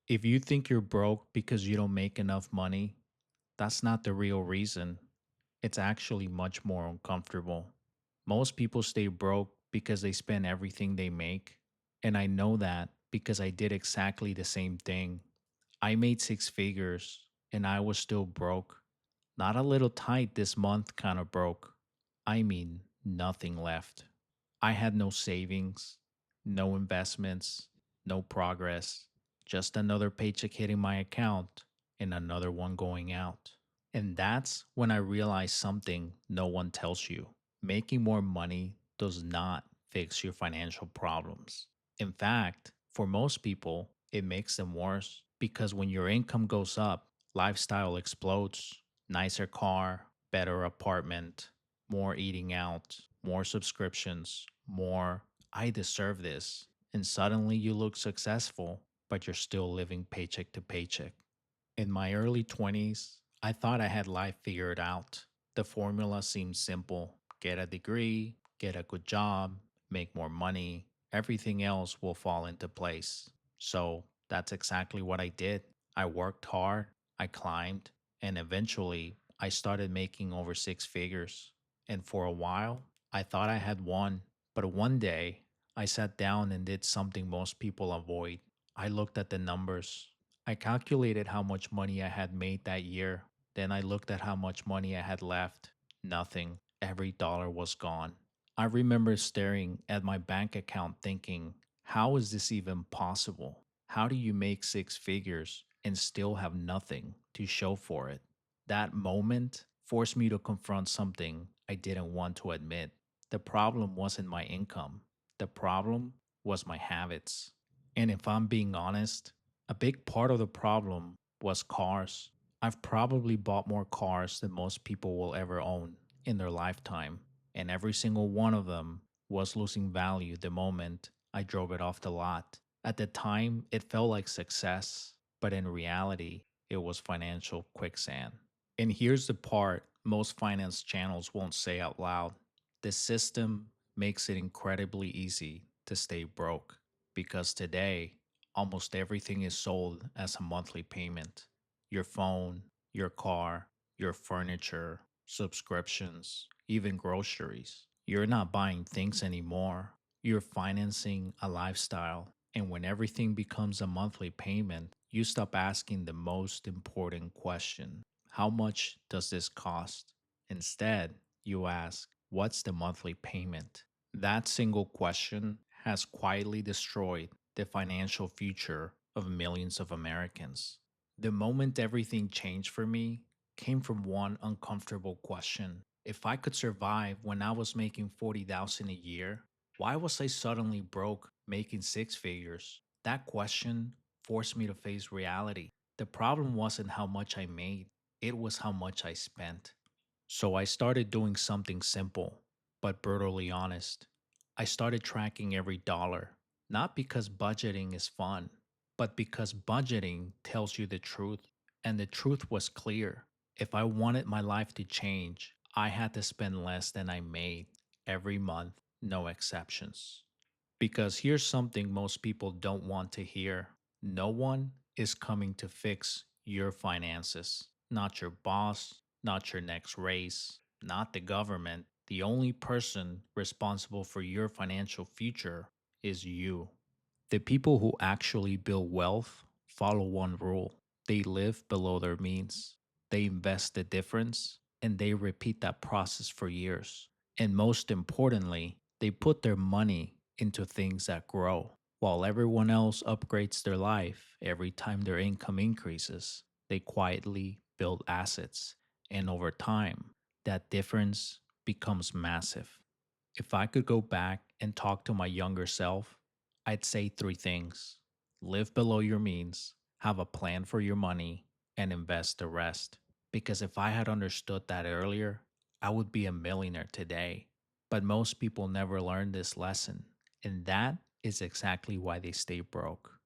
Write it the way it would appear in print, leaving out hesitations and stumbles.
If you think you're broke because you don't make enough money, that's not the real reason. It's actually much more uncomfortable. Most people stay broke because they spend everything they make. And I know that because I did exactly the same thing. I made six figures and I was still broke. Not a little tight this month kind of broke. I mean, nothing left. I had no savings, no investments, no progress, just another paycheck hitting my account and another one going out. And that's when I realized something no one tells you. Making more money does not fix your financial problems. In fact, for most people, it makes them worse because when your income goes up, lifestyle explodes. Nicer car, better apartment, more eating out, more subscriptions, more I deserve this. And suddenly you look successful, but you're still living paycheck to paycheck. In my early 20s, I thought I had life figured out. The formula seemed simple: get a degree, get a good job, make more money, everything else will fall into place. So that's exactly what I did. I worked hard, I climbed, and eventually I started making over six figures. And for a while, I thought I had won. But one day, I sat down and did something most people avoid. I looked at the numbers. I calculated how much money I had made that year. Then I looked at how much money I had left. Nothing. Every dollar was gone. I remember staring at my bank account thinking, how is this even possible? How do you make six figures and still have nothing to show for it? That moment forced me to confront something I didn't want to admit. The problem wasn't my income, the problem was my habits. And if I'm being honest, a big part of the problem was cars. I've probably bought more cars than most people will ever own in their lifetime, and every single one of them was losing value the moment I drove it off the lot. At the time, it felt like success, but in reality, it was financial quicksand. And here's the part most finance channels won't say out loud: the system makes it incredibly easy to stay broke because today, almost everything is sold as a monthly payment: your phone, your car, your furniture, subscriptions, even groceries. You're not buying things anymore. You're financing a lifestyle. And when everything becomes a monthly payment, you stop asking the most important question: how much does this cost? Instead, you ask, what's the monthly payment? That single question has quietly destroyed the financial future of millions of Americans. The moment everything changed for me came from one uncomfortable question. If I could survive when I was making 40,000 a year, why was I suddenly broke making six figures? That question forced me to face reality. The problem wasn't how much I made, it was how much I spent. So I started doing something simple, but brutally honest. I started tracking every dollar, not because budgeting is fun, but because budgeting tells you the truth. And the truth was clear. If I wanted my life to change, I had to spend less than I made every month, no exceptions. Because here's something most people don't want to hear: no one is coming to fix your finances. Not your boss, not your next raise, not the government. The only person responsible for your financial future is you. The people who actually build wealth follow one rule: they live below their means, they invest the difference, and they repeat that process for years. And most importantly, they put their money into things that grow. While everyone else upgrades their life every time their income increases, they quietly build assets. And over time, that difference becomes massive. If I could go back and talk to my younger self, I'd say three things: live below your means, have a plan for your money, and invest the rest. Because if I had understood that earlier, I would be a millionaire today. But most people never learn this lesson, and that is exactly why they stay broke.